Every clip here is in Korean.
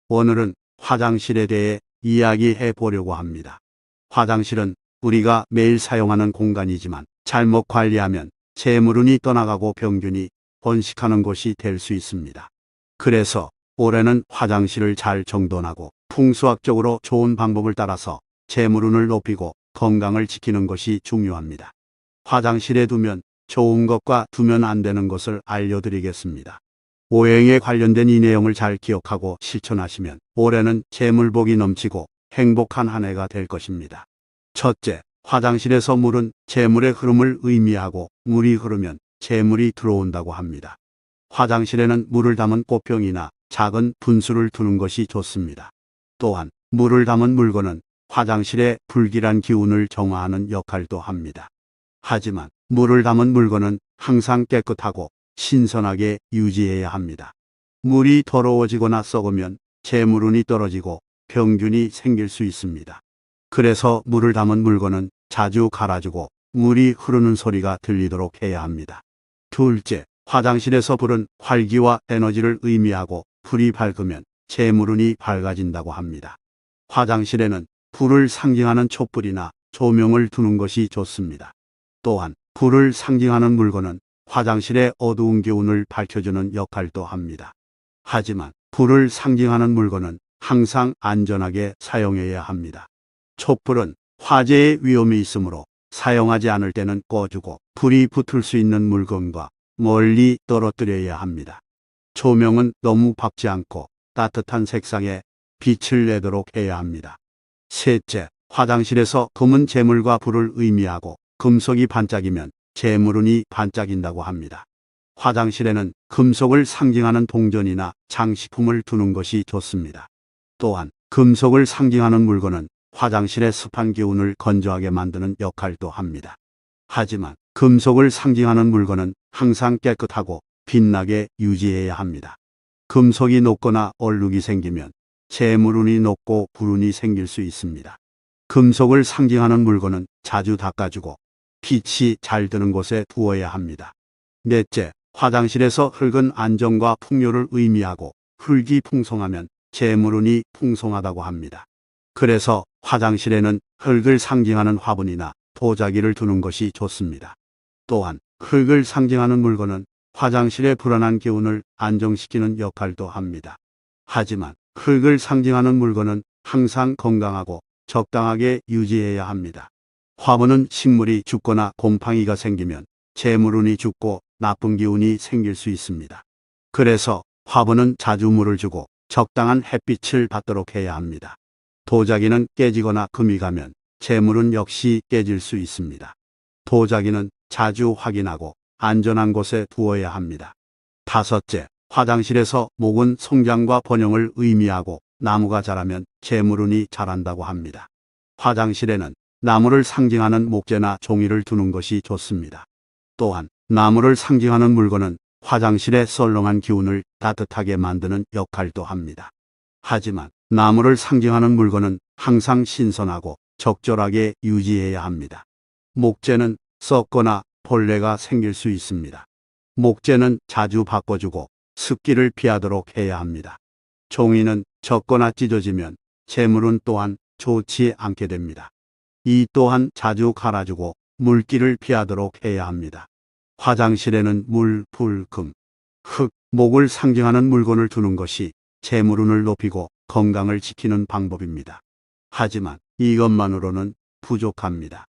오늘은 화장실에 대해 이야기해 보려고 합니다. 화장실은 우리가 매일 사용하는 공간이지만 잘못 관리하면 재물운이 떠나가고 병균이 번식하는 곳이 될 수 있습니다. 그래서 올해는 화장실을 잘 정돈하고 풍수학적으로 좋은 방법을 따라서 재물운을 높이고 건강을 지키는 것이 중요합니다. 화장실에 두면 좋은 것과 두면 안 되는 것을 알려드리겠습니다. 오행에 관련된 이 내용을 잘 기억하고 실천하시면 올해는 재물복이 넘치고 행복한 한 해가 될 것입니다. 첫째, 화장실에서 물은 재물의 흐름을 의미하고 물이 흐르면 재물이 들어온다고 합니다. 화장실에는 물을 담은 꽃병이나 작은 분수를 두는 것이 좋습니다. 또한 물을 담은 물건은 화장실의 불길한 기운을 정화하는 역할도 합니다. 하지만 물을 담은 물건은 항상 깨끗하고 신선하게 유지해야 합니다. 물이 더러워지거나 썩으면 재물운이 떨어지고 병균이 생길 수 있습니다. 그래서 물을 담은 물건은 자주 갈아주고 물이 흐르는 소리가 들리도록 해야 합니다. 둘째, 화장실에서 불은 활기와 에너지를 의미하고 불이 밝으면 재물운이 밝아진다고 합니다. 화장실에는 불을 상징하는 촛불이나 조명을 두는 것이 좋습니다. 또한 불을 상징하는 물건은 화장실의 어두운 기운을 밝혀주는 역할도 합니다. 하지만 불을 상징하는 물건은 항상 안전하게 사용해야 합니다. 촛불은 화재의 위험이 있으므로 사용하지 않을 때는 꺼주고 불이 붙을 수 있는 물건과 멀리 떨어뜨려야 합니다. 조명은 너무 밝지 않고 따뜻한 색상의 빛을 내도록 해야 합니다. 셋째, 화장실에서 검은 재물과 불을 의미하고 금속이 반짝이면 재물운이 반짝인다고 합니다. 화장실에는 금속을 상징하는 동전이나 장식품을 두는 것이 좋습니다. 또한 금속을 상징하는 물건은 화장실의 습한 기운을 건조하게 만드는 역할도 합니다. 하지만 금속을 상징하는 물건은 항상 깨끗하고 빛나게 유지해야 합니다. 금속이 녹거나 얼룩이 생기면 재물운이 녹고 불운이 생길 수 있습니다. 금속을 상징하는 물건은 자주 닦아주고 빛이 잘 드는 곳에 두어야 합니다. 넷째, 화장실에서 흙은 안정과 풍요를 의미하고 흙이 풍성하면 재물운이 풍성하다고 합니다. 그래서 화장실에는 흙을 상징하는 화분이나 도자기를 두는 것이 좋습니다. 또한 흙을 상징하는 물건은 화장실의 불안한 기운을 안정시키는 역할도 합니다. 하지만 흙을 상징하는 물건은 항상 건강하고 적당하게 유지해야 합니다. 화분은 식물이 죽거나 곰팡이가 생기면 재물운이 죽고 나쁜 기운이 생길 수 있습니다. 그래서 화분은 자주 물을 주고 적당한 햇빛을 받도록 해야 합니다. 도자기는 깨지거나 금이 가면 재물운 역시 깨질 수 있습니다. 도자기는 자주 확인하고 안전한 곳에 두어야 합니다. 다섯째, 화장실에서 목은 성장과 번영을 의미하고 나무가 자라면 재물운이 자란다고 합니다. 화장실에는 나무를 상징하는 목재나 종이를 두는 것이 좋습니다. 또한 나무를 상징하는 물건은 화장실의 썰렁한 기운을 따뜻하게 만드는 역할도 합니다. 하지만 나무를 상징하는 물건은 항상 신선하고 적절하게 유지해야 합니다. 목재는 썩거나 벌레가 생길 수 있습니다. 목재는 자주 바꿔주고 습기를 피하도록 해야 합니다. 종이는 젖거나 찢어지면 재물운 또한 좋지 않게 됩니다. 이 또한 자주 갈아주고 물기를 피하도록 해야 합니다. 화장실에는 물, 불, 금, 흙, 목을 상징하는 물건을 두는 것이 재물운을 높이고 건강을 지키는 방법입니다. 하지만 이것만으로는 부족합니다.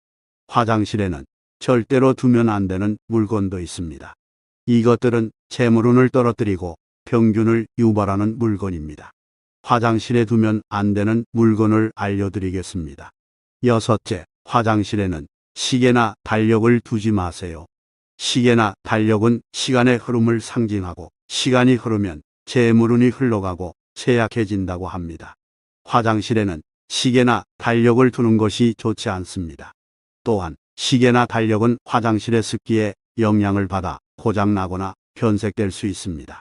화장실에는 절대로 두면 안 되는 물건도 있습니다. 이것들은 재물운을 떨어뜨리고 병균을 유발하는 물건입니다. 화장실에 두면 안 되는 물건을 알려드리겠습니다. 여섯째, 화장실에는 시계나 달력을 두지 마세요. 시계나 달력은 시간의 흐름을 상징하고 시간이 흐르면 재물운이 흘러가고 쇠약해진다고 합니다. 화장실에는 시계나 달력을 두는 것이 좋지 않습니다. 또한 시계나 달력은 화장실의 습기에 영향을 받아 고장나거나 변색될 수 있습니다.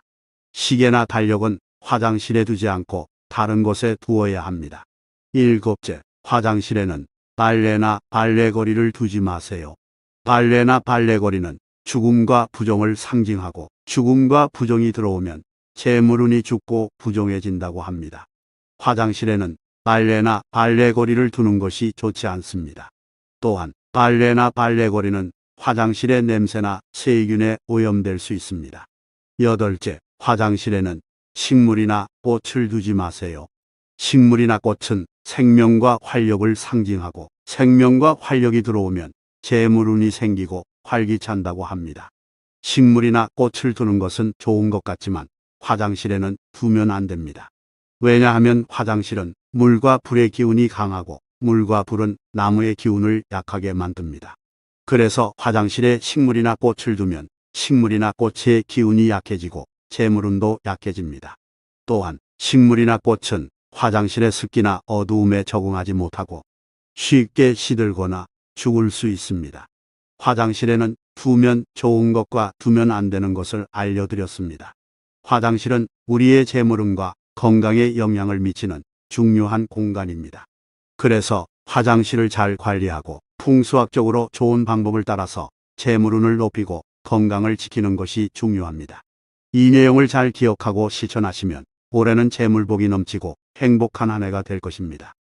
시계나 달력은 화장실에 두지 않고 다른 곳에 두어야 합니다. 일곱째, 화장실에는 빨래나 발레거리를 두지 마세요. 빨래나 발레거리는 죽음과 부정을 상징하고 죽음과 부정이 들어오면 재물운이 죽고 부정해진다고 합니다. 화장실에는 빨래나 발레거리를 두는 것이 좋지 않습니다. 또한 빨래나 발레거리는 화장실의 냄새나 세균에 오염될 수 있습니다. 여덟째, 화장실에는 식물이나 꽃을 두지 마세요. 식물이나 꽃은 생명과 활력을 상징하고 생명과 활력이 들어오면 재물운이 생기고 활기찬다고 합니다. 식물이나 꽃을 두는 것은 좋은 것 같지만 화장실에는 두면 안 됩니다. 왜냐하면 화장실은 물과 불의 기운이 강하고 물과 불은 나무의 기운을 약하게 만듭니다. 그래서 화장실에 식물이나 꽃을 두면 식물이나 꽃의 기운이 약해지고 재물운도 약해집니다. 또한 식물이나 꽃은 화장실의 습기나 어두움에 적응하지 못하고 쉽게 시들거나 죽을 수 있습니다. 화장실에는 두면 좋은 것과 두면 안 되는 것을 알려드렸습니다. 화장실은 우리의 재물운과 건강에 영향을 미치는 중요한 공간입니다. 그래서 화장실을 잘 관리하고 풍수학적으로 좋은 방법을 따라서 재물운을 높이고 건강을 지키는 것이 중요합니다. 이 내용을 잘 기억하고 실천하시면 올해는 재물복이 넘치고 행복한 한 해가 될 것입니다.